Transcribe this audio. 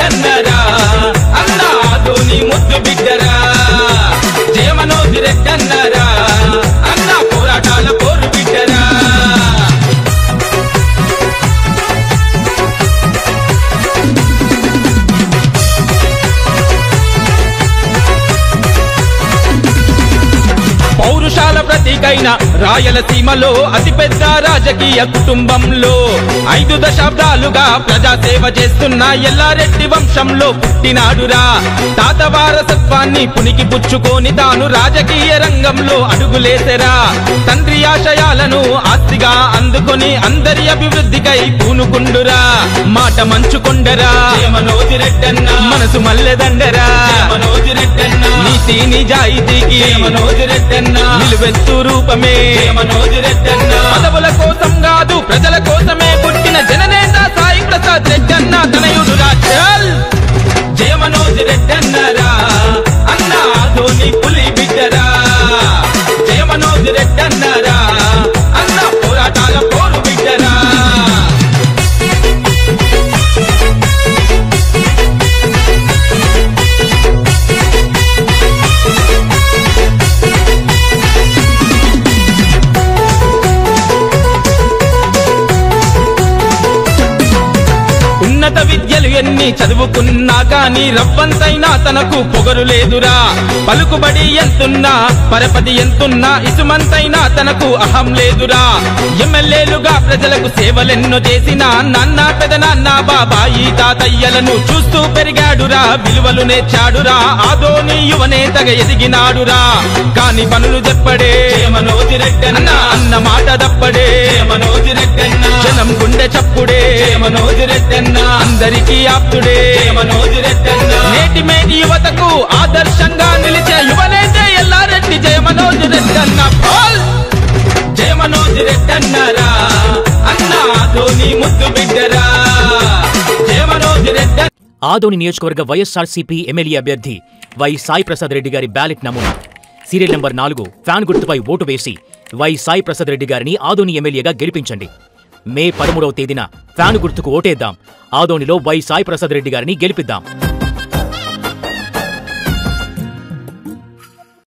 రెడ్డన్నరా అన్నా ఆదోని ముద్దు బిడ్డరా జయ మనోజ్ రెడ్డన్నరా అన్నా పోరాటాల పోరు బిడ్డరా పౌరుషాల ప్రతీకైన రాయలసీమలో అతిపెద్ద రాజకీయ కుటుంబంలో 5 దశాబ్దాలుగా ప్రజాసేవ చేస్తున్న ఎల్లారెడ్డి వంశంలో పుట్టినాడురా తాత వారసత్వాన్ని పునికి పుచ్చుకొని తాను రాజకీయ రంగంలో అడుగులేసెరా తండ్రి ఆశయాలను ఆస్తిగా అందుకొని అందరి అభివృద్ధికై పూనుకుండురా మాట మంచుకొండరా మనోజ్ రెడ్డన్న మనసు మల్లెదండరా మనోజ్ రెడ్డన్న నీతి నిజాయితీకి మనోజ్ రెడ్డన్న నిలువెత్తు రూపమే మనోజ్ రెడ్డన్న పదవుల కోసం కాదు ప్రజల కోసమే పుట్టిన జననేత సాయి ప్రసాద్ రెడ్డన్న తనయుడు రాజల్ జయ మనోజ్ రెడ్డన్నరా అన్నా ఆదోని పులి బిడ్డరా జయ మనోజ్ రెడ్డన్నరా అన్నా పోరాటాల పోరు బిడ్డరా ఉన్నత విద్యలు ఎన్ని చదువుకున్నా గాని రవ్వంతైనా తనకు పొగరు లేదురా పలుకుబడి ఎంతున్నా పరపతి ఎంతున్నా ఇసుమంతైనా తనకు అహం లేదురా ఎమ్మెల్యేలుగా ప్రజలకు సేవలెన్నో చేసిన నాన్న పెదనాన్న బాబాయి తాతయ్యలను చూస్తూ పెరిగాడురా విలువలు నేర్చాడురా ఆదోని యువనేతగా ఎదిగినాడురా కాని పనులు చెప్పడే మనోజ్ రెడ్డన్న అన్న మాట తప్పడే మనోజ్ రెడ్డన్న జనం గుండె చప్పుడే మనోజ్ రెడ్డన్న అందరికీ ఆప్తుడే మనోజ్ రెడ్డన్న నేటి మేటి యువతకు ఆదర్శంగా నిలిచే యువనేత ఎల్లారెడ్డి జయ మనోజ్ రెడ్డన్న జయ మనోజ్ రెడ్డన్నరా అన్నా ఆదోని ముద్దు బిడ్డరా జయ మనోజ్ రెడ్డ ఆదోని నియోజకవర్గ వైఎస్ఆర్సీపీ ఎమ్మెల్యే అభ్యర్థి వై సాయి ప్రసాద్ రెడ్డి గారి బ్యాలెట్ నమూనా సీరియల్ నంబర్ 4 ఫ్యాన్ గుర్తుపై ఓటు వేసి వై సాయి ప్రసాద్ రెడ్డి గారిని ఆదోని ఎమ్మెల్యేగా గెలిపించండి. మే 13వ తేదీన ఫ్యాన్ గుర్తుకు ఓటేద్దాం. ఆదోనిలో వై సాయి ప్రసాద్ రెడ్డి గారిని గెలిపిద్దాం.